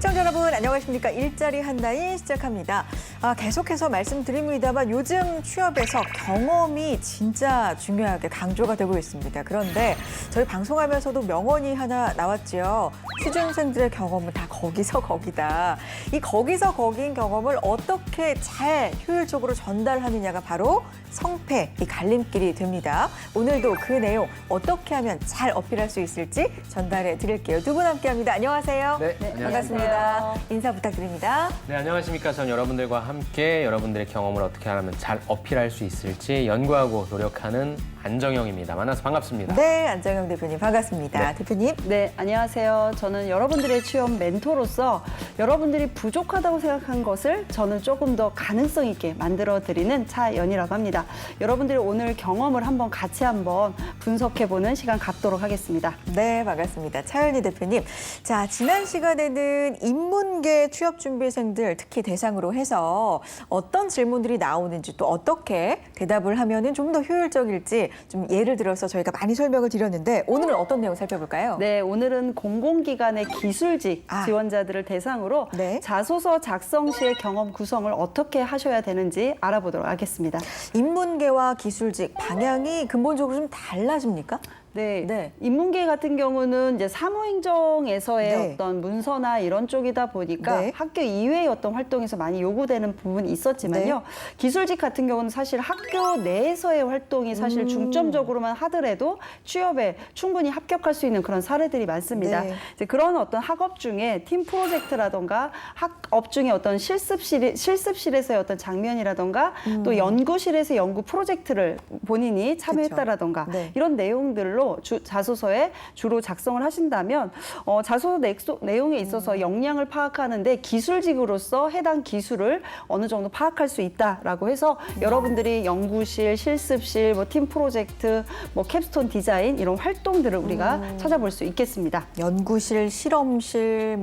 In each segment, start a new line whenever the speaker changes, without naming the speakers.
시청자 여러분 안녕하십니까. 일자리 한라인 시작합니다. 계속해서 말씀드립니다만 요즘 취업에서 경험이 진짜 중요하게 강조가 되고 있습니다. 그런데 저희 방송하면서도 명언이 하나 나왔죠. 취준생들의 경험은 다 거기서 거기다. 이 거기서 거기인 경험을 어떻게 잘 효율적으로 전달하느냐가 바로 성패, 이 갈림길이 됩니다. 오늘도 그 내용 어떻게 하면 잘 어필할 수 있을지 전달해 드릴게요. 두 분 함께합니다. 안녕하세요.
네,
반갑습니다. 인사 부탁드립니다.
네, 안녕하십니까. 전 여러분들과 함께 여러분들의 경험을 어떻게 하면 잘 어필할 수 있을지 연구하고 노력하는 안정영입니다. 만나서 반갑습니다.
네, 안정영 대표님 반갑습니다.
네.
대표님.
네, 안녕하세요. 저는 여러분들의 취업 멘토로서 여러분들이 부족하다고 생각한 것을 저는 조금 더 가능성 있게 만들어드리는 차연이라고 합니다. 여러분들이 오늘 경험을 같이 한번 분석해보는 시간 갖도록 하겠습니다.
네, 반갑습니다. 차연희 대표님. 자, 지난 시간에는 인문계 취업준비생들 특히 대상으로 해서 어떤 질문들이 나오는지 또 어떻게 대답을 하면 좀 더 효율적일지 좀 예를 들어서 저희가 많이 설명을 드렸는데 오늘은 어떤 내용 살펴볼까요?
네, 오늘은 공공기관의 기술직 지원자들을 대상으로
네.
자소서 작성 시의 경험 구성을 어떻게 하셔야 되는지 알아보도록 하겠습니다.
인문계와 기술직 방향이 근본적으로 좀 달라집니까?
네.
네.
인문계 같은 경우는 이제 사무행정에서의
네.
어떤 문서나 이런 쪽이다 보니까
네.
학교 이외의 어떤 활동에서 많이 요구되는 부분이 있었지만요.
네.
기술직 같은 경우는 사실 학교 내에서의 활동이 사실 중점적으로만 하더라도 취업에 충분히 합격할 수 있는 그런 사례들이 많습니다.
네.
이제 그런 어떤 학업 중에 팀 프로젝트라던가 학업 중에 어떤 실습실에서의 어떤 장면이라던가 또 연구실에서 연구 프로젝트를 본인이 참여했다라던가
네.
이런 내용들로 자소서에 주로 작성을 하신다면 자소서 내용에 있어서 역량을 파악하는데 기술직으로서 해당 기술을 어느 정도 파악할 수 있다라고 해서 여러분들이 연구실, 실습실, 팀 프로젝트, 캡스톤 디자인 이런 활동들을 우리가 찾아볼 수 있겠습니다.
연구실, 실험실,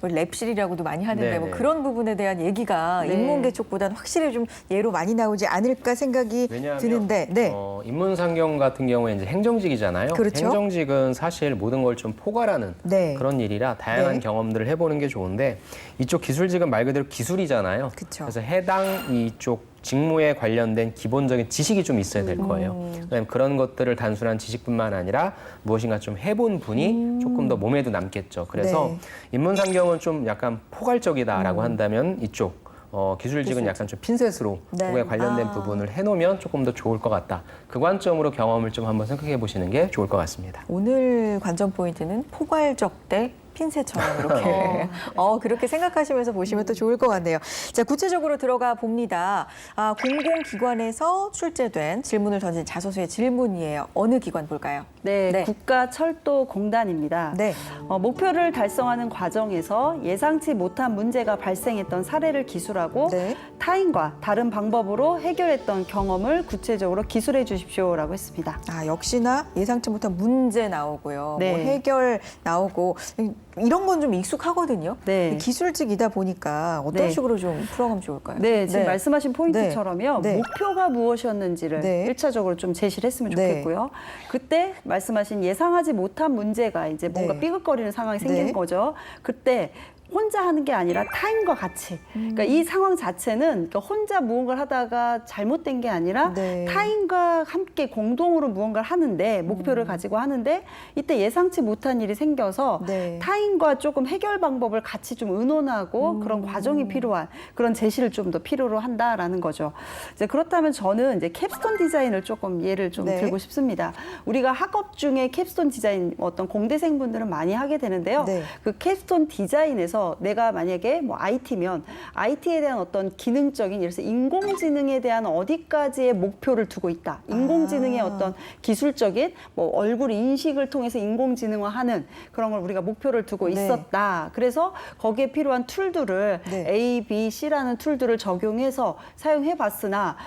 랩실이라고도 많이 하는데
네네.
그런 부분에 대한 얘기가
네.
인문계 쪽보다는 확실히 좀 예로 많이 나오지 않을까 생각이
왜냐하면
드는데. 네.
인문상경 같은 경우에 이제 행정직이잖아요.
그렇죠.
행정직은 사실 모든 걸 좀 포괄하는
네.
그런 일이라 다양한
네.
경험들을 해보는 게 좋은데 이쪽 기술직은 말 그대로 기술이잖아요.
그쵸.
그래서 해당 이쪽 직무에 관련된 기본적인 지식이 좀 있어야 될 거예요. 그다음에 그런 것들을 단순한 지식뿐만 아니라 무엇인가 좀 해본 분이 조금 더 몸에도 남겠죠. 그래서
네.
인문상경은 좀 약간 포괄적이다라고 한다면 이쪽 기술직은 약간 좀 핀셋으로
네.
그거에 관련된 부분을 해놓으면 조금 더 좋을 것 같다. 그 관점으로 경험을 좀 한번 생각해 보시는 게 좋을 것 같습니다.
오늘 관전 포인트는 포괄적 대 핀셋처럼 이렇게 그렇게 생각하시면서 보시면 또 좋을 것 같네요. 자, 구체적으로 들어가 봅니다. 공공기관에서 출제된 질문을 던진 자소서의 질문이에요. 어느 기관 볼까요?
네,
네.
국가철도공단입니다.
네.
목표를 달성하는 과정에서 예상치 못한 문제가 발생했던 사례를 기술하고
네.
타인과 다른 방법으로 해결했던 경험을 구체적으로 기술해 주십시오라고 했습니다.
역시나 예상치 못한 문제 나오고요.
네.
해결 나오고 이런 건 좀 익숙하거든요.
네.
기술직이다 보니까 어떤
네.
식으로 좀 풀어가면 좋을까요?
네, 지금 말씀하신 포인트처럼요.
네.
목표가 무엇이었는지를
네.
1차적으로 좀 제시를 했으면
네.
좋겠고요. 그때 말씀하신 예상하지 못한 문제가 이제 뭔가
네.
삐걱거리는 상황이 생기는
네.
거죠. 그때 혼자 하는 게 아니라 타인과 같이. 그러니까 이 상황 자체는 혼자 무언가를 하다가 잘못된 게 아니라
네.
타인과 함께 공동으로 무언가를 하는데 목표를 가지고 하는데 이때 예상치 못한 일이 생겨서
네.
타인과 조금 해결 방법을 같이 좀 의논하고 그런 과정이 필요한 그런 제시를 좀 더 필요로 한다라는 거죠. 이제 그렇다면 저는 이제 캡스톤 디자인을 조금 예를 좀
네.
들고 싶습니다. 우리가 학업 중에 캡스톤 디자인 어떤 공대생분들은 많이 하게 되는데요.
네.
그 캡스톤 디자인에서 내가 만약에 IT면 IT에 대한 어떤 기능적인 예를 들어서 인공지능에 대한 어디까지의 목표를 두고 있다. 인공지능의 어떤 기술적인 얼굴 인식을 통해서 인공지능화하는 그런 걸 우리가 목표를 두고
네.
있었다. 그래서 거기에 필요한 툴들을
네.
A, B, C라는 툴들을 적용해서 사용해 봤으나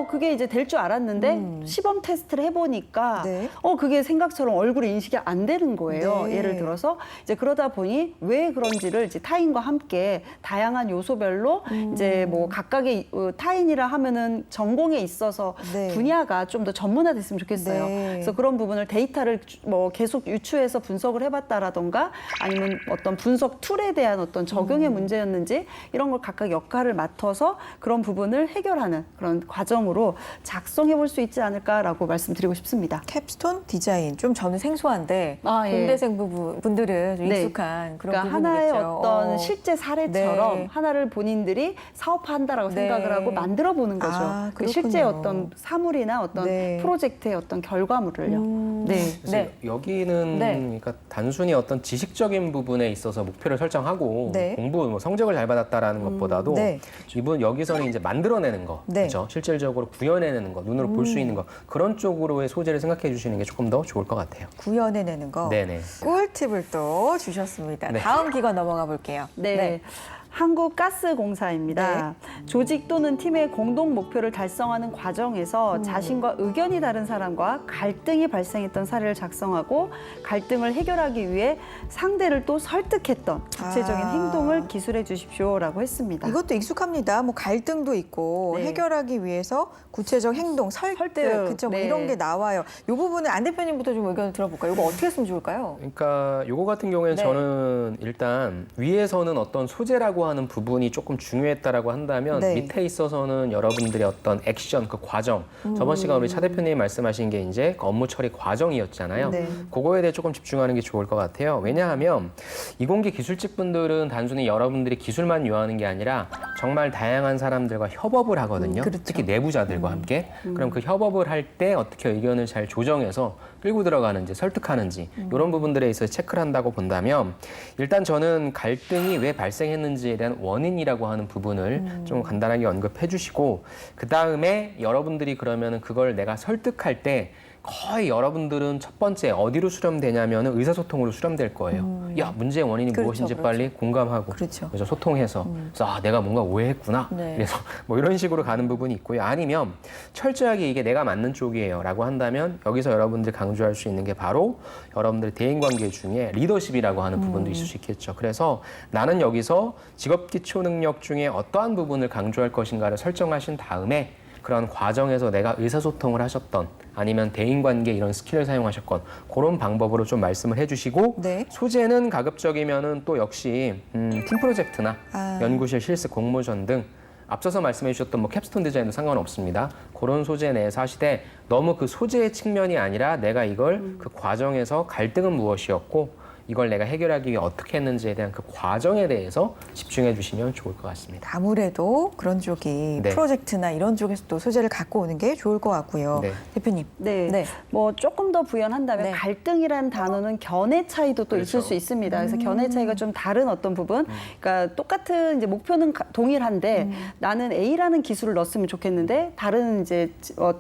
그게 이제 될 줄 알았는데 시범 테스트를 해보니까
네.
그게 생각처럼 얼굴 인식이 안 되는 거예요.
네.
예를 들어서 이제 그러다 보니 왜 그런지를 이제 타인과 함께 다양한 요소별로 이제 뭐 각각의 타인이라 하면은 전공에 있어서
네.
분야가 좀 더 전문화됐으면 좋겠어요.
네.
그래서 그런 부분을 데이터를 뭐 계속 유추해서 분석을 해봤다라던가 아니면 어떤 분석 툴에 대한 어떤 적용의 문제였는지 이런 걸 각각 역할을 맡아서 그런 부분을 해결하는 그런 과정으로 작성해 볼 수 있지 않을까라고 말씀드리고 싶습니다.
캡스톤 디자인 좀 저는 생소한데
아, 예.
공대생 분들은 좀
네.
익숙한 그런
그러니까 하나의
부분이겠죠.
어떤 실제 사례처럼
네.
하나를 본인들이 사업화한다라고
네.
생각을 하고 만들어 보는 거죠.
아,
그 실제
그렇군요.
어떤 사물이나 어떤
네.
프로젝트의 어떤 결과물을요. 네.
그래서
네.
여기는
네.
그러니까 단순히 어떤 지식적인 부분에 있어서 목표를 설정하고
네.
공부 뭐 성적을 잘 받았다라는 것보다도
네.
이분 여기서는 이제 만들어내는 거,
네.
그렇죠? 실질적으로 구현해내는 거, 눈으로 볼 수 있는 거 그런 쪽으로의 소재를 생각해 주시는 게 조금 더 좋을 것 같아요.
구현해내는 거.
네네.
꿀팁을 또 주셨습니다.
네.
다음 기관 넘어가 볼게요.
네. 한국가스공사입니다. 조직 또는 팀의 공동 목표를 달성하는 과정에서 자신과 의견이 다른 사람과 갈등이 발생했던 사례를 작성하고 갈등을 해결하기 위해 상대를 또 설득했던 구체적인
아.
행동을 기술해 주십시오라고 했습니다.
이것도 익숙합니다. 뭐 갈등도 있고
네.
해결하기 위해서 구체적 행동, 설득, 그렇죠. 뭐
네.
이런 게 나와요. 이 부분은 안 대표님부터 좀 의견을 들어볼까요? 이거 어떻게 했으면 좋을까요?
그러니까 요거 같은 경우에는
네.
저는 일단 위에서는 어떤 소재라고 하는 부분이 조금 중요했다라고 한다면
네.
밑에 있어서는 여러분들의 어떤 액션, 그 과정. 저번 시간 우리 차 대표님이 말씀하신 게 이제 그 업무 처리 과정이었잖아요.
네.
그거에 대해 조금 집중하는 게 좋을 것 같아요. 왜냐하면 이공계 기술직 분들은 단순히 여러분들이 기술만 요하는 게 아니라 정말 다양한 사람들과 협업을 하거든요.
그렇죠.
특히 내부자들과 함께. 그럼 그 협업을 할 때 어떻게 의견을 잘 조정해서 끌고 들어가는지 설득하는지 이런 부분들에 있어서 체크를 한다고 본다면 일단 저는 갈등이 왜 발생했는지에 대한 원인이라고 하는 부분을 좀 간단하게 언급해 주시고 그다음에 여러분들이 그러면은 그걸 내가 설득할 때 거의 여러분들은 첫 번째 어디로 수렴되냐면 의사소통으로 수렴될 거예요. 야, 문제의 원인이
그렇죠,
무엇인지
그렇죠.
빨리 공감하고
그렇죠.
그래서 소통해서 그래서 아, 내가 뭔가 오해했구나.
네.
그래서 뭐 이런 식으로 가는 부분이 있고요. 아니면 철저하게 이게 내가 맞는 쪽이에요라고 한다면 여기서 여러분들 강조할 수 있는 게 바로 여러분들 대인관계 중에 리더십이라고 하는 부분도 있을 수 있겠죠. 그래서 나는 여기서 직업기초능력 중에 어떠한 부분을 강조할 것인가를 설정하신 다음에 그런 과정에서 내가 의사소통을 하셨던 아니면 대인관계 이런 스킬을 사용하셨건 그런 방법으로 좀 말씀을 해주시고
네.
소재는 가급적이면은 또 역시 팀 프로젝트나
아.
연구실 실습 공모전 등 앞서서 말씀해 주셨던 뭐 캡스톤 디자인도 상관없습니다. 그런 소재 내에서 하시되 너무 그 소재의 측면이 아니라 내가 이걸 그 과정에서 갈등은 무엇이었고 이걸 내가 해결하기 위해 어떻게 했는지에 대한 그 과정에 대해서 집중해 주시면 좋을 것 같습니다.
아무래도 그런 쪽이
네.
프로젝트나 이런 쪽에서 또 소재를 갖고 오는 게 좋을 것 같고요.
네.
대표님.
네.
네.
뭐 조금 더 부연한다면
네.
갈등이라는 단어는 견해 차이도 또 있을
그렇죠.
수 있습니다. 그래서 견해 차이가 좀 다른 어떤 부분, 그러니까 똑같은 이제 목표는 동일한데 나는 A라는 기술을 넣었으면 좋겠는데 다른 이제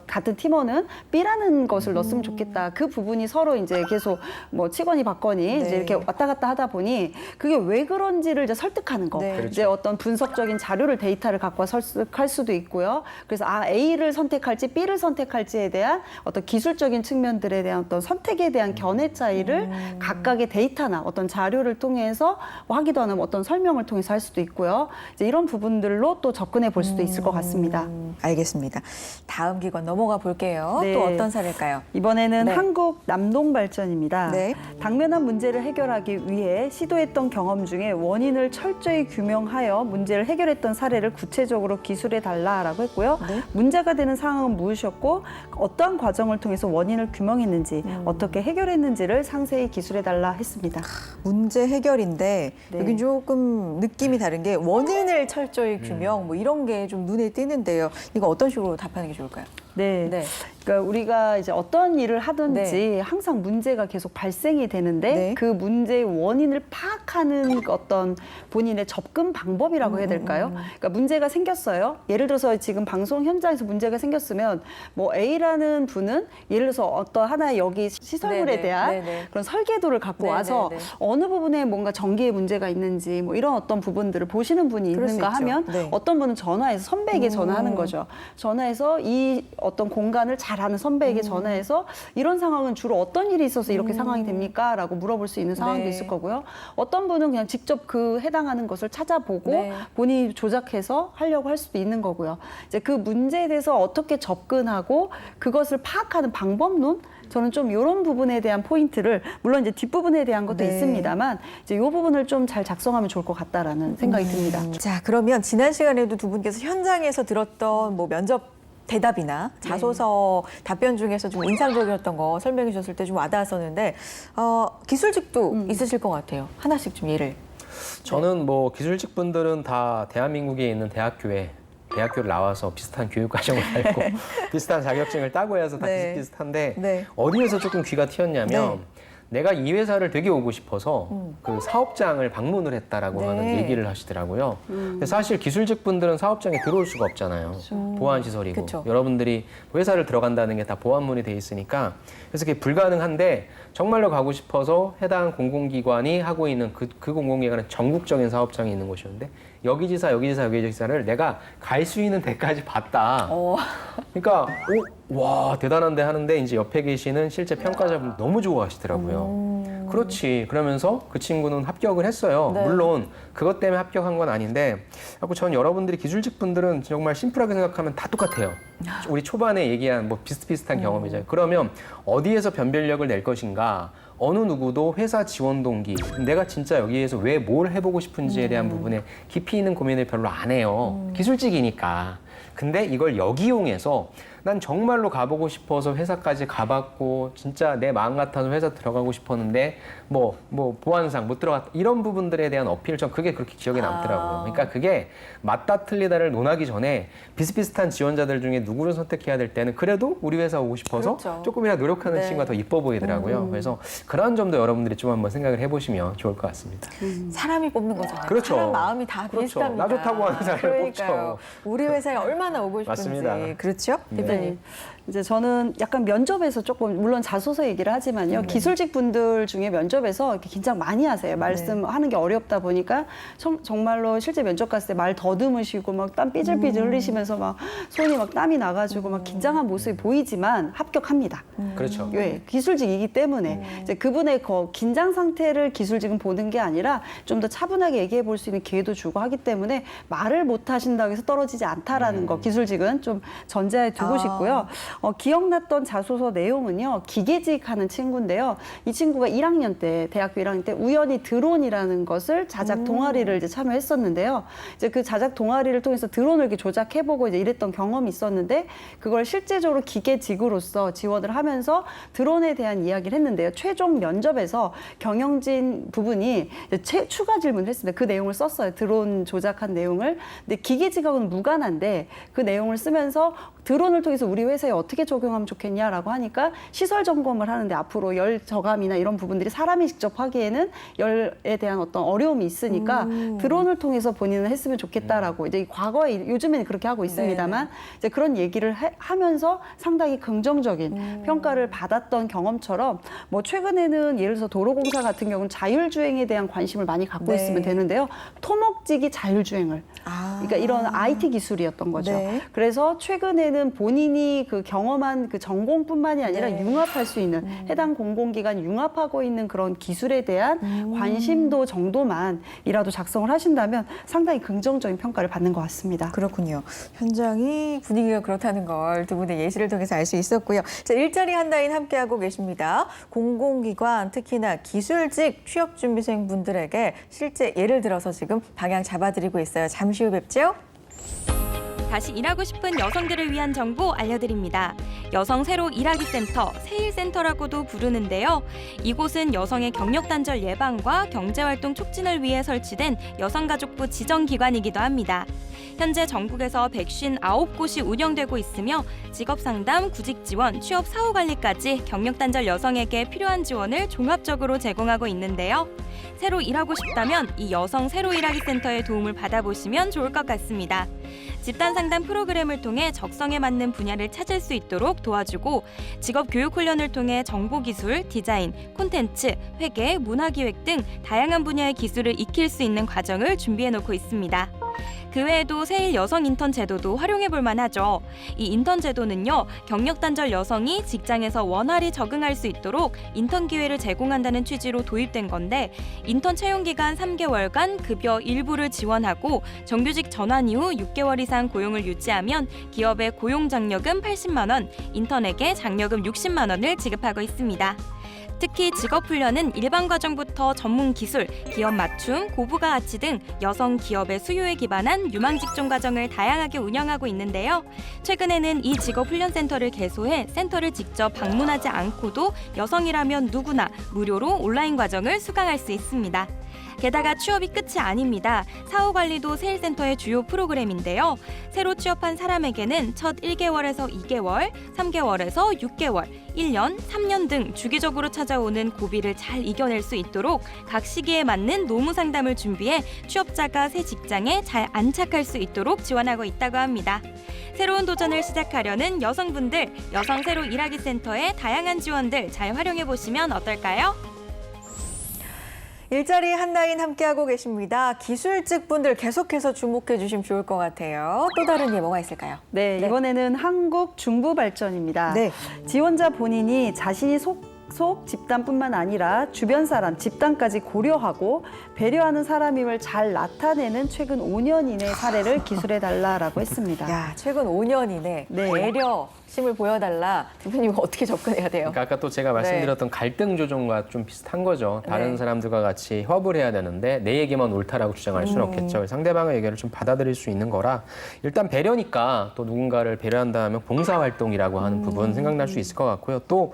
같은 팀원은 B라는 것을 넣었으면 좋겠다. 그 부분이 서로 이제 계속 뭐 치거니 받거니
네.
이제 이렇게 왔다 갔다 하다 보니 그게 왜 그런지를 이제 설득하는 거.
네.
그렇죠.
이제 어떤 분석적인 자료를 데이터를 갖고 와 설득할 수도 있고요. 그래서 A를 선택할지 B를 선택할지에 대한 어떤 기술적인 측면들에 대한 어떤 선택에 대한 견해 차이를 각각의 데이터나 어떤 자료를 통해서 뭐 하기도 하는 어떤 설명을 통해서 할 수도 있고요. 이제 이런 부분들로 또 접근해 볼 수도 있을 것 같습니다.
알겠습니다. 다음 기관 넘어가 볼게요.
네.
또 어떤 사례일까요?
이번에는
네.
한국남동발전입니다.
네.
당면한 문제를 해결하기 위해 시도했던 경험 중에 원인을 철저히 규명하여 문제를 해결했던 사례를 구체적으로 기술해 달라라고 했고요.
네.
문제가 되는 상황은 무엇이었고 어떠한 과정을 통해서 원인을 규명했는지 어떻게 해결했는지를 상세히 기술해 달라 했습니다.
문제 해결인데
네.
여긴 조금 느낌이 다른 게 원인을 철저히 규명 뭐 이런 게 좀 눈에 띄는데요. 이거 어떤 식으로 답하는 게 좋을까요?
네.
네.
그러니까 우리가 이제 어떤 일을 하든지 항상 문제가 계속 발생이 되는데
네.
그 문제의 원인을 파악하는 어떤 본인의 접근 방법이라고 해야 될까요? 그러니까 문제가 생겼어요. 예를 들어서 지금 방송 현장에서 문제가 생겼으면 뭐 A라는 분은 예를 들어서 어떤 하나의 여기 시설물에
네네.
대한
네네.
그런 설계도를 갖고
네네네.
와서 어느 부분에 뭔가 전기에 문제가 있는지 뭐 이런 어떤 부분들을 보시는 분이
그럴 수
있는가
있죠.
하면
네.
어떤 분은 전화해서 선배에게 전화하는 거죠. 전화해서 이 어떤 공간을 잘 잘 아는 선배에게 전화해서 이런 상황은 주로 어떤 일이 있어서 이렇게 상황이 됩니까? 라고 물어볼 수 있는 상황도
네.
있을 거고요. 어떤 분은 그냥 직접 그 해당하는 것을 찾아보고
네.
본인이 조작해서 하려고 할 수도 있는 거고요. 이제 그 문제에 대해서 어떻게 접근하고 그것을 파악하는 방법론 저는 좀 이런 부분에 대한 포인트를 물론 이제 뒷부분에 대한 것도
네.
있습니다만 이제 이 부분을 좀 잘 작성하면 좋을 것 같다라는 생각이 듭니다.
자, 그러면 지난 시간에도 두 분께서 현장에서 들었던 뭐 면접 대답이나 자소서 답변 중에서 좀 인상적이었던 거 설명해 주셨을 때 좀 와닿았었는데 기술직도 있으실 것 같아요. 하나씩 좀 예를.
저는 뭐 기술직 분들은 다 대한민국에 있는 대학교를 나와서 비슷한 교육 과정을 밟고 비슷한 자격증을 따고 해서 다
네.
비슷비슷한데
네.
어디에서 조금 귀가 튀었냐면 내가 이 회사를 되게 오고 싶어서 그 사업장을 방문을 했다라고
네.
하는 얘기를 하시더라고요. 근데 사실 기술직 분들은 사업장에 들어올 수가 없잖아요. 보안 시설이고
그쵸.
여러분들이 회사를 들어간다는 게 다 보안문이 돼 있으니까 그래서 그게 불가능한데 정말로 가고 싶어서 해당 공공기관이 하고 있는 그 공공기관은 전국적인 사업장이 있는 곳이었는데 여기지사를 내가 갈 수 있는 데까지 봤다. 그러니까 와 대단한데 하는데 이제 옆에 계시는 실제 평가자분 너무 좋아하시더라고요. 그렇지. 그러면서 그 친구는 합격을 했어요.
네.
물론 그것 때문에 합격한 건 아닌데 자꾸 전 여러분들이 기술직 분들은 정말 심플하게 생각하면 다 똑같아요. 우리 초반에 얘기한 뭐 비슷비슷한 경험이잖아요. 그러면 어디에서 변별력을 낼 것인가? 어느 누구도 회사 지원 동기, 내가 진짜 여기에서 왜 뭘 해보고 싶은지에 대한 부분에 깊이 있는 고민을 별로 안 해요. 기술직이니까. 근데 이걸 역이용해서 난 정말로 가보고 싶어서 회사까지 가봤고 진짜 내 마음 같아서 회사 들어가고 싶었는데 뭐 보안상 못 들어갔다 이런 부분들에 대한 어필 전 그게 그렇게 기억에 남더라고요. 그러니까 그게 맞다 틀리다를 논하기 전에 비슷비슷한 지원자들 중에 누구를 선택해야 될 때는 그래도 우리 회사 오고 싶어서
그렇죠.
조금이라도 노력하는
네.
친구가 더 이뻐 보이더라고요. 그래서 그런 점도 여러분들이 좀 한번 생각을 해보시면 좋을 것 같습니다.
사람이 뽑는 거잖아요.
그렇죠.
사람 마음이 다
그렇죠.
비슷합니다.
나 좋다고 하는 사람을
그러니까요. 우리 회사에 얼마나 오고 싶은지.
맞습니다.
그렇죠? 대표님.
네. 이제 저는 약간 면접에서 조금 물론 자소서 얘기를 하지만요. 기술직 분들 중에 면접에서 이렇게 긴장 많이 하세요. 말씀하는 게 어렵다 보니까 정말로 실제 면접 갔을 때 말 더듬으시고 막 땀 삐질삐질 흘리시면서 막 손이 막 땀이 나가지고 막 긴장한 모습이 보이지만 합격합니다.
그렇죠.
예, 기술직이기 때문에 이제 그분의 긴장 상태를 기술직은 보는 게 아니라 좀 더 차분하게 얘기해 볼 수 있는 기회도 주고 하기 때문에 말을 못 하신다고 해서 떨어지지 않다라는 거 기술직은 좀 전제해 두고 싶고요. 기억났던 자소서 내용은요. 기계직 하는 친구인데요. 이 친구가 1학년 때 대학교 1학년 때 우연히 드론이라는 것을 자작 동아리를 이제 참여했었는데요. 이제 그 자작 동아리를 통해서 드론을 이렇게 조작해보고 이제 이랬던 경험이 있었는데 그걸 실제적으로 기계직으로서 지원을 하면서 드론에 대한 이야기를 했는데요. 최종 면접에서 경영진 부분이 이제 추가 질문을 했습니다. 그 내용을 썼어요. 드론 조작한 내용을. 근데 기계직하고는 무관한데 그 내용을 쓰면서 드론을 통해서 우리 회사에 어떻게 적용하면 좋겠냐라고 하니까 시설 점검을 하는데 앞으로 열 저감이나 이런 부분들이 사람이 직접 하기에는 열에 대한 어떤 어려움이 있으니까 드론을 통해서 본인은 했으면 좋겠다라고 이제 과거에 요즘에는 그렇게 하고 있습니다만 이제 그런 얘기를 하면서 상당히 긍정적인 평가를 받았던 경험처럼 뭐 최근에는 예를 들어서 도로공사 같은 경우는 자율주행에 대한 관심을 많이 갖고 있으면 되는데요. 토목직이 자율주행을 그러니까 이런 IT 기술이었던 거죠.
네.
그래서 최근에는 본인이 그 경험한 그 전공뿐만이 아니라 융합할 수 있는 해당 공공기관 융합하고 있는 그런 기술에 대한 관심도 정도만이라도 작성을 하신다면 상당히 긍정적인 평가를 받는 것 같습니다.
그렇군요. 현장이 분위기가 그렇다는 걸 두 분의 예시를 통해서 알 수 있었고요. 자, 일자리 한다인 함께하고 계십니다. 공공기관, 특히나 기술직 취업준비생 분들에게 실제 예를 들어서 지금 방향 잡아드리고 있어요. 잠시 후 뵙죠.
다시 일하고 싶은 여성들을 위한 정보 알려드립니다. 여성 새로 일하기 센터, 세일센터라고도 부르는데요. 이곳은 여성의 경력 단절 예방과 경제활동 촉진을 위해 설치된 여성가족부 지정기관이기도 합니다. 현재 전국에서 159곳이 운영되고 있으며 직업상담, 구직지원, 취업 사후관리까지 경력단절 여성에게 필요한 지원을 종합적으로 제공하고 있는데요. 새로 일하고 싶다면 이 여성 새로 일하기 센터의 도움을 받아보시면 좋을 것 같습니다. 집단 상담 프로그램을 통해 적성에 맞는 분야를 찾을 수 있도록 도와주고 직업 교육 훈련을 통해 정보기술, 디자인, 콘텐츠, 회계, 문화기획 등 다양한 분야의 기술을 익힐 수 있는 과정을 준비해 놓고 있습니다. 그 외에도 세일 여성 인턴 제도도 활용해 볼 만하죠. 이 인턴 제도는요, 경력 단절 여성이 직장에서 원활히 적응할 수 있도록 인턴 기회를 제공한다는 취지로 도입된 건데, 인턴 채용 기간 3개월간 급여 일부를 지원하고 정규직 전환 이후 6개월 이상 고용을 유지하면 기업의 고용장려금 80만 원, 인턴에게 장려금 60만 원을 지급하고 있습니다. 특히 직업훈련은 일반 과정부터 전문 기술, 기업 맞춤, 고부가 가치 등 여성 기업의 수요에 기반한 유망 직종 과정을 다양하게 운영하고 있는데요. 최근에는 이 직업훈련센터를 개소해 센터를 직접 방문하지 않고도 여성이라면 누구나 무료로 온라인 과정을 수강할 수 있습니다. 게다가 취업이 끝이 아닙니다. 사후 관리도 세일센터의 주요 프로그램인데요. 새로 취업한 사람에게는 첫 1개월에서 2개월, 3개월에서 6개월, 1년, 3년 등 주기적으로 찾아오는 고비를 잘 이겨낼 수 있도록 각 시기에 맞는 노무 상담을 준비해 취업자가 새 직장에 잘 안착할 수 있도록 지원하고 있다고 합니다. 새로운 도전을 시작하려는 여성분들, 여성 새로 일하기 센터의 다양한 지원들 잘 활용해 보시면 어떨까요?
일자리 한라인 함께하고 계십니다. 기술직 분들 계속해서 주목해 주시면 좋을 것 같아요. 또 다른 게 뭐가 있을까요?
네, 이번에는 한국 중부발전입니다.
네.
지원자 본인이 자신이 속 집단뿐만 아니라 주변 사람, 집단까지 고려하고 배려하는 사람임을 잘 나타내는 최근 5년 이내 사례를 기술해달라고 했습니다.
야, 최근 5년 이내
네.
배려심을 보여달라. 대표님 어떻게 접근해야 돼요?
그러니까 아까 또 제가 말씀드렸던 갈등 조정과 좀 비슷한 거죠. 다른
네.
사람들과 같이 협업을 해야 되는데 내 얘기만 옳다라고 주장할 수는 없겠죠. 상대방의 의견을 좀 받아들일 수 있는 거라 일단 배려니까 또 누군가를 배려한다 하면 봉사활동이라고 하는 부분 생각날 수 있을 것 같고요. 또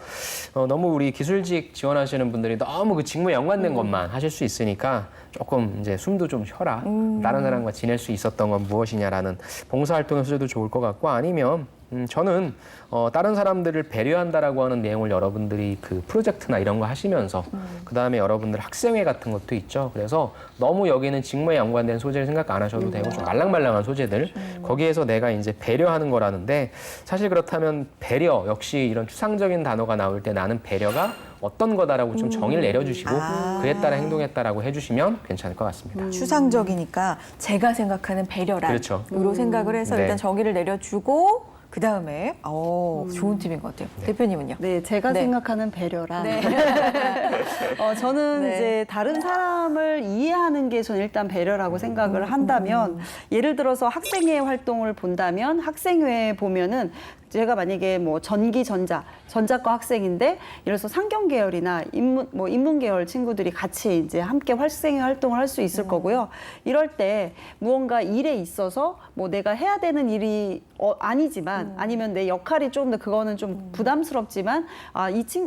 너무 우리 기술직 지원하시는 분들이 너무 그 직무에 연관된 것만 하실 수 있으니까 조금 이제 숨도 좀 쉬어라. 다른 사람과 지낼 수 있었던 건 무엇이냐라는 봉사활동의 소재도 좋을 것 같고 아니면 저는 다른 사람들을 배려한다라고 하는 내용을 여러분들이 그 프로젝트나 이런 거 하시면서 그다음에 여러분들 학생회 같은 것도 있죠. 그래서 너무 여기는 직무에 연관된 소재를 생각 안 하셔도 되고 좀 말랑말랑한 소재들 거기에서 내가 이제 배려하는 거라는데 사실 그렇다면 배려 역시 이런 추상적인 단어가 나올 때 나는 배려가 어떤 거다라고 좀 정의를 내려주시고 그에 따라 행동했다라고 해주시면 괜찮을 것 같습니다.
추상적이니까 제가 생각하는 배려란
그렇죠.
으로 생각을 해서
네.
일단 정의를 내려주고 그다음에 좋은 팁인 것 같아요. 대표님은요?
네, 제가
네.
생각하는 배려라.
네.
저는
네.
이제 다른 사람을 이해하는 게 저는 일단 배려라고 생각을 한다면 예를 들어서 학생회 활동을 본다면 학생회에 보면은 제가 만약에 뭐 전기 전자과 학생인데 예를 들어서 상경 계열이나 인문 계열 친구들이 같이 이제 함께 학생회 활동을 할 수 있을 거고요. 이럴 때 무언가 일에 있어서 뭐 내가 해야 되는 일이 아니지만 아니면 내 역할이 조금 더 그거는 좀 부담스럽지만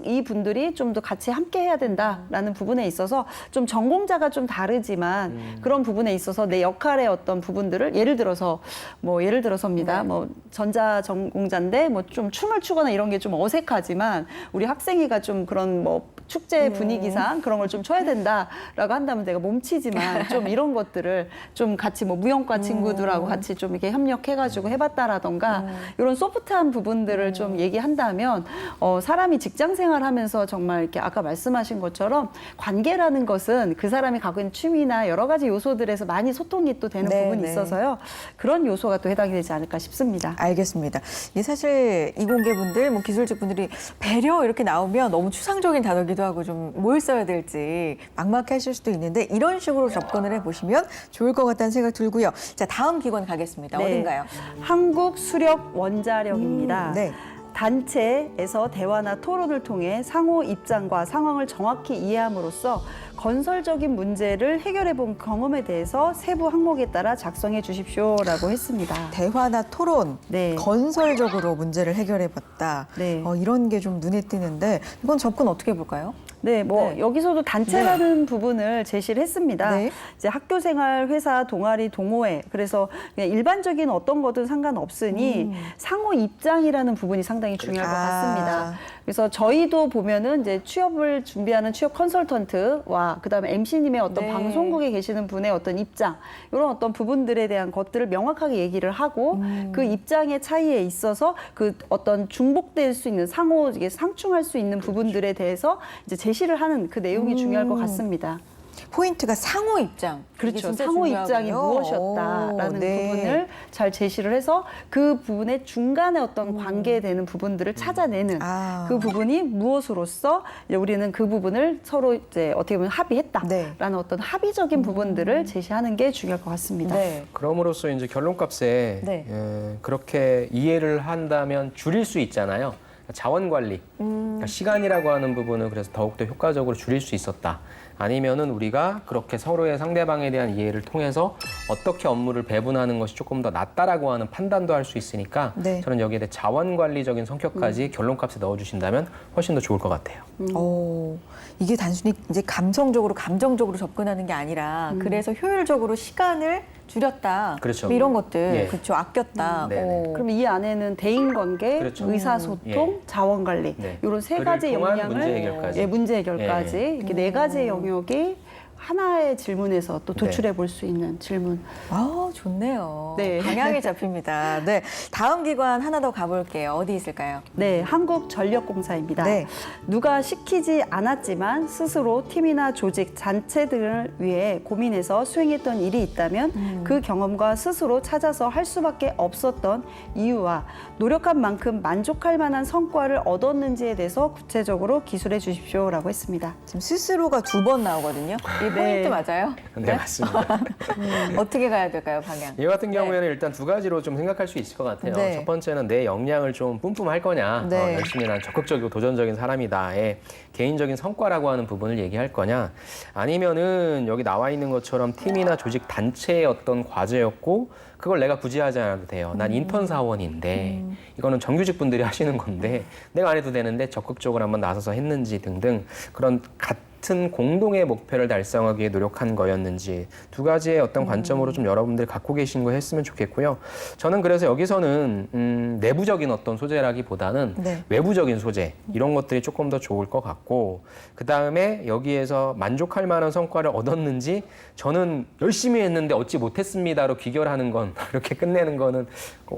이 분들이 좀 더 같이 함께 해야 된다라는 부분에 있어서 좀 전공자가 좀 다르지만 그런 부분에 있어서 내 역할의 어떤 부분들을 예를 들어서입니다. 뭐 전자 전공자인데 뭐 좀 춤을 추거나 이런 게 좀 어색하지만 우리 학생회가 좀 그런 뭐 축제 분위기상 그런 걸 좀 쳐야 된다라고 한다면 내가 몸치지만 좀 이런 것들을 좀 같이 뭐 무용과 친구들하고 같이 좀 이렇게 협력해가지고 해봤다라던가 이런 소프트한 부분들을 좀 얘기한다면 사람이 직장 생활하면서 정말 이렇게 아까 말씀하신 것처럼 관계라는 것은 그 사람이 갖고 있는 취미나 여러 가지 요소들에서 많이 소통이 또 되는
네,
부분이
네.
있어서요. 그런 요소가 또 해당이 되지 않을까 싶습니다.
알겠습니다. 이게 사실 이공계분들, 뭐 기술직분들이 배려 이렇게 나오면 너무 추상적인 단어기도 하고 좀 뭘 써야 될지 막막하실 수도 있는데 이런 식으로 접근을 해보시면 좋을 것 같다는 생각 들고요. 자, 다음 기관 가겠습니다.
네.
어딘가요?
한국수력원자력입니다.
네.
단체에서 대화나 토론을 통해 상호 입장과 상황을 정확히 이해함으로써 건설적인 문제를 해결해 본 경험에 대해서 세부 항목에 따라 작성해 주십시오라고 했습니다.
대화나 토론,
네.
건설적으로 문제를 해결해봤다.
네.
이런 게 좀 눈에 띄는데 이건 접근 어떻게 해볼까요?
네, 뭐
네.
여기서도 단체라는 부분을 제시를 했습니다.
네.
이제 학교생활, 회사, 동아리, 동호회. 그래서 그냥 일반적인 어떤 거든 상관없으니 상호 입장이라는 부분이 상당히 중요할 것 같습니다. 그래서 저희도 보면은 이제 취업을 준비하는 취업 컨설턴트와 그다음에 MC님의 어떤
네.
방송국에 계시는 분의 어떤 입장 이런 어떤 부분들에 대한 것들을 명확하게 얘기를 하고 그 입장의 차이에 있어서 그 어떤 중복될 수 있는 상호 이게 상충할 수 있는 부분들에 대해서 이제 제시를 하는 그 내용이 중요할 것 같습니다.
포인트가 상호 입장. 이게
그렇죠.
진짜
상호 입장이
중요하군요.
무엇이었다라는
오, 네.
부분을 잘 제시를 해서 그 부분의 중간에 어떤 관계되는 부분들을 찾아내는
아.
그 부분이 무엇으로서 이제 우리는 그 부분을 서로 이제 어떻게 보면 합의했다라는
네.
어떤 합의적인 부분들을 제시하는 게 중요할 것 같습니다.
네.
그럼으로써 이제 결론값에
네.
그렇게 이해를 한다면 줄일 수 있잖아요. 자원 관리, 그러니까 시간이라고 하는 부분을 그래서 더욱더 효과적으로 줄일 수 있었다. 아니면은 우리가 그렇게 서로의 상대방에 대한 이해를 통해서 어떻게 업무를 배분하는 것이 조금 더 낫다라고 하는 판단도 할 수 있으니까
네.
저는 여기에 대해 자원 관리적인 성격까지 결론값에 넣어주신다면 훨씬 더 좋을 것 같아요.
오, 이게 단순히 이제 감성적으로, 감정적으로 접근하는 게 아니라 그래서 효율적으로 시간을 줄였다.
그렇죠.
뭐 이런 것들,
예.
그렇죠. 아꼈다.
네네.
오.
그럼 이 안에는 대인관계,
그렇죠.
의사소통,
예.
자원관리
네.
이런 세
그를
가지
통한
역량을
문제 해결까지.
문제 해결까지
예.
이렇게 네 가지 영역이 하나의 질문에서 또
네.
도출해 볼 수 있는 질문.
아, 좋네요.
네.
방향이 잡힙니다. 네. 다음 기관 하나 더 가볼게요. 어디 있을까요?
네, 한국전력공사입니다.
네.
누가 시키지 않았지만 스스로 팀이나 조직, 단체 등을 위해 고민해서 수행했던 일이 있다면 그 경험과 스스로 찾아서 할 수밖에 없었던 이유와 노력한 만큼 만족할 만한 성과를 얻었는지에 대해서 구체적으로 기술해 주십시오라고 했습니다.
지금 스스로가 2번 나오거든요. 이 포인트 맞아요?
네, 맞습니다.
어떻게 가야 될까요, 방향?
이 같은 경우에는 일단 두 가지로 좀 생각할 수 있을 것 같아요.
네.
첫 번째는 내 역량을 좀 뿜뿜할 거냐,
네.
열심히 난 적극적이고 도전적인 사람이다의 개인적인 성과라고 하는 부분을 얘기할 거냐, 아니면은 여기 나와 있는 것처럼 팀이나 조직 단체의 어떤 과제였고 그걸 내가 굳이 하지 않아도 돼요. 난 인턴 사원인데 이거는 정규직 분들이 하시는 건데 내가 안 해도 되는데 적극적으로 한번 나서서 했는지 등등 그런 같은 공동의 목표를 달성하기 위해 노력한 거였는지 두 가지의 어떤 관점으로 좀 여러분들이 갖고 계신 거 했으면 좋겠고요. 저는 그래서 여기서는 내부적인 어떤 소재라기보다는
네.
외부적인 소재 이런 것들이 조금 더 좋을 것 같고 그 다음에 여기에서 만족할 만한 성과를 얻었는지 저는 열심히 했는데 얻지 못했습니다로 귀결하는 건 이렇게 끝내는 거는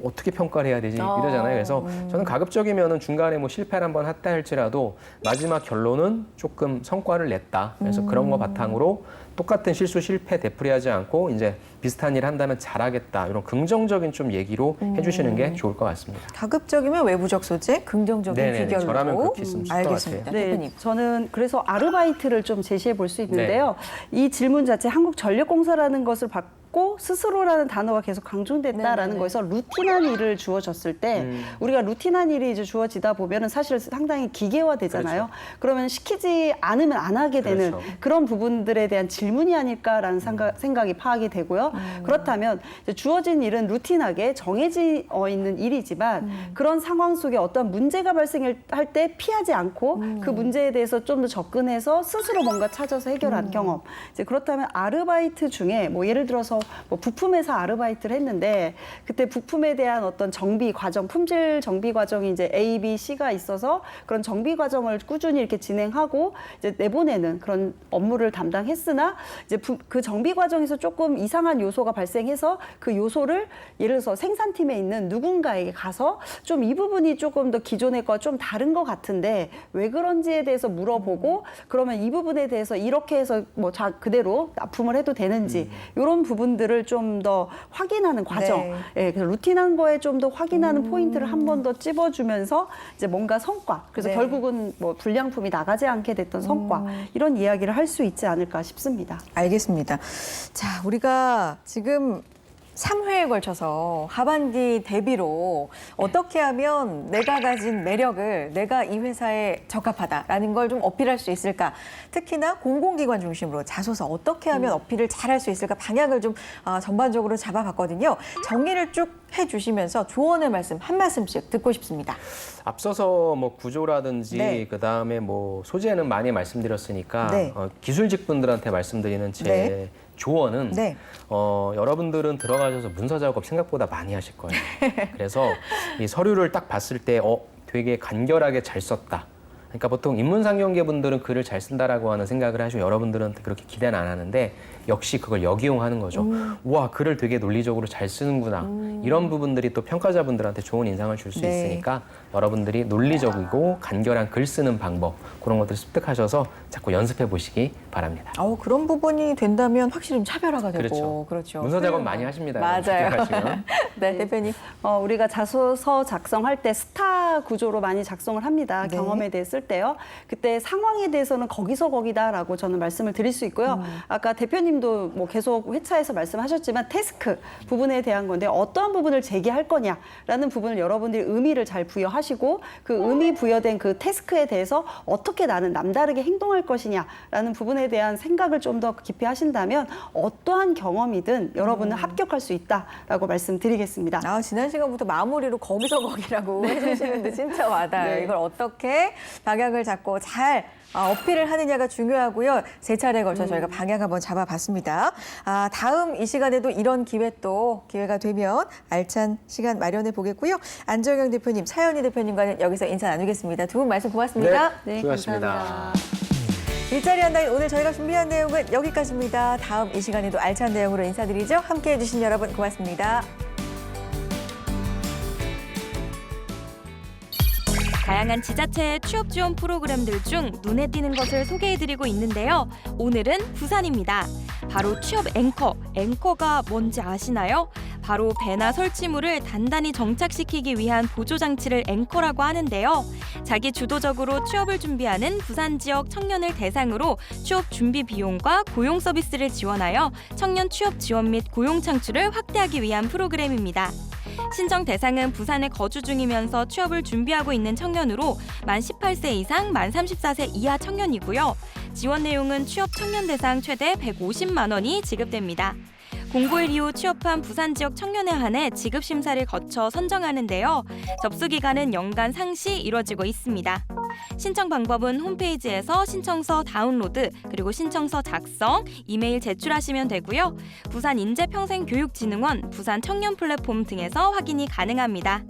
어떻게 평가를 해야 되지 이러잖아요. 그래서 저는 가급적이면은 중간에 뭐 실패를 한번 했다 할지라도 마지막 결론은 조금 성과를 냈다. 그래서 그런 거 바탕으로 똑같은 실수 실패 되풀이하지 않고 이제 비슷한 일 한다면 잘하겠다 이런 긍정적인 좀 얘기로 해주시는 게 좋을 것 같습니다.
가급적이면 외부적 소재, 긍정적인
네네네.
비결로.
저라면 그렇게 했으면 좋을 것
알겠습니다.
같아요.
대표님.
저는 그래서 아르바이트를 좀 제시해 볼 수 있는데요. 이 질문 자체 한국전력공사라는 것을 받고 스스로라는 단어가 계속 강조됐다라는
네네네.
거에서 루틴한 일을 주어졌을 때 우리가 루틴한 일이 이제 주어지다 보면은 사실 상당히 기계화되잖아요. 그러면 시키지 않으면 안 하게 되는
그렇죠.
그런 부분들에 대한 질문이 아닐까라는 생각이 파악이 되고요. 그렇다면 이제 주어진 일은 루틴하게 정해져 있는 일이지만 그런 상황 속에 어떤 문제가 발생할 때 피하지 않고 그 문제에 대해서 좀 더 접근해서 스스로 뭔가 찾아서 해결한 경험. 이제 그렇다면 아르바이트 중에 뭐 예를 들어서 뭐 부품회사 아르바이트를 했는데 그때 부품에 대한 어떤 정비 과정, 품질 정비 과정이 이제 A, B, C가 있어서 그런 정비 과정을 꾸준히 이렇게 진행하고 이제 내보내는 그런 업무를 담당했으나 이제 그 정비 과정에서 조금 이상한 요소가 발생해서 그 요소를 예를 들어서 생산팀에 있는 누군가에게 가서 좀 이 부분이 조금 더 기존의 거와 좀 다른 것 같은데 왜 그런지에 대해서 물어보고 그러면 이 부분에 대해서 이렇게 해서 뭐 그대로 납품을 해도 되는지 이런 부분들을 좀 더 확인하는 과정.
네.
예, 그래서 루틴한 거에 좀 더 확인하는 포인트를 한 번 더 찝어주면서 이제 뭔가 성과. 그래서
네.
결국은 뭐 불량품이 나가지 않게 됐던 성과 이런 이야기를 할 수 있지 않을까 싶습니다.
알겠습니다. 자, 우리가 지금 3회에 걸쳐서 하반기 대비로 어떻게 하면 내가 가진 매력을 내가 이 회사에 적합하다라는 걸 좀 어필할 수 있을까? 특히나 공공기관 중심으로 자소서 어떻게 하면 어필을 잘할 수 있을까? 방향을 좀 전반적으로 잡아봤거든요. 정리를 쭉 해주시면서 조언의 말씀 한 말씀씩 듣고 싶습니다.
앞서서 뭐 구조라든지
네.
그다음에 뭐 소재는 많이 말씀드렸으니까
네.
기술직 분들한테 말씀드리는 제
네.
조언은
네.
여러분들은 들어가셔서 문서 작업 생각보다 많이 하실 거예요. 그래서 이 서류를 딱 봤을 때 되게 간결하게 잘 썼다. 그러니까 보통 인문상경계 분들은 글을 잘 쓴다라고 하는 생각을 하시고 여러분들은 그렇게 기대는 안 하는데 역시 그걸 역이용하는 거죠. 와, 글을 되게 논리적으로 잘 쓰는구나. 이런 부분들이 또 평가자분들한테 좋은 인상을 줄 수
네.
있으니까 여러분들이 논리적이고 간결한 글 쓰는 방법 그런 것들을 습득하셔서 자꾸 연습해 보시기 바랍니다.
그런 부분이 된다면 확실히 좀 차별화가 되고
그렇죠.
그렇죠.
문서 작업 많이 하십니다.
맞아요.
하시면.
네, 대표님.
우리가 자소서 작성할 때 스타 구조로 많이 작성을 합니다.
네.
경험에 대해 쓸 때요. 그때 상황에 대해서는 거기서 거기다라고 저는 말씀을 드릴 수 있고요. 아까 대표님도 뭐 계속 회차에서 말씀하셨지만 태스크 부분에 대한 건데 어떠한 부분을 제기할 거냐라는 부분을 여러분들이 의미를 잘 부여하시고 그 의미 부여된 그 태스크에 대해서 어떻게 나는 남다르게 행동할 것이냐라는 부분에 대한 생각을 좀 더 깊이 하신다면 어떠한 경험이든 여러분은 합격할 수 있다라고 말씀드리겠습니다.
지난 시간부터 마무리로 거기서 거기라고 해주시는데 진짜 와닿아요.
네.
이걸 어떻게 방향을 잡고 잘 어필을 하느냐가 중요하고요. 세 차례에 걸쳐 저희가 방향 한번 잡아봤습니다. 다음 이 시간에도 이런 기회가 되면 알찬 시간 마련해 보겠고요. 안정영 대표님, 차현희 대표님과는 여기서 인사 나누겠습니다. 두 분 말씀 고맙습니다.
네,
수고하셨습니다.
감사합니다.
일자리 한다인 오늘 저희가 준비한 내용은 여기까지입니다. 다음 이 시간에도 알찬 내용으로 인사드리죠. 함께해 주신 여러분 고맙습니다.
다양한 지자체의 취업 지원 프로그램들 중 눈에 띄는 것을 소개해드리고 있는데요. 오늘은 부산입니다. 바로 취업 앵커, 앵커가 뭔지 아시나요? 바로 배나 설치물을 단단히 정착시키기 위한 보조장치를 앵커라고 하는데요. 자기 주도적으로 취업을 준비하는 부산 지역 청년을 대상으로 취업 준비 비용과 고용 서비스를 지원하여 청년 취업 지원 및 고용 창출을 확대하기 위한 프로그램입니다. 신청 대상은 부산에 거주 중이면서 취업을 준비하고 있는 청년으로 만 18세 이상, 만 34세 이하 청년이고요. 지원 내용은 취업 청년 대상 최대 150만 원이 지급됩니다. 공고일 이후 취업한 부산 지역 청년에 한해 지급 심사를 거쳐 선정하는데요. 접수 기간은 연간 상시 이뤄지고 있습니다. 신청 방법은 홈페이지에서 신청서 다운로드, 그리고 신청서 작성, 이메일 제출하시면 되고요. 부산인재평생교육진흥원, 부산청년플랫폼 등에서 확인이 가능합니다.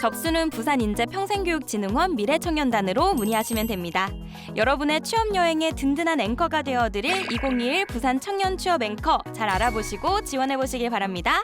접수는 부산인재평생교육진흥원 미래청년단으로 문의하시면 됩니다. 여러분의 취업 여행의 든든한 앵커가 되어드릴 2021 부산 청년 취업 앵커 잘 알아보시고 지원해보시길 바랍니다.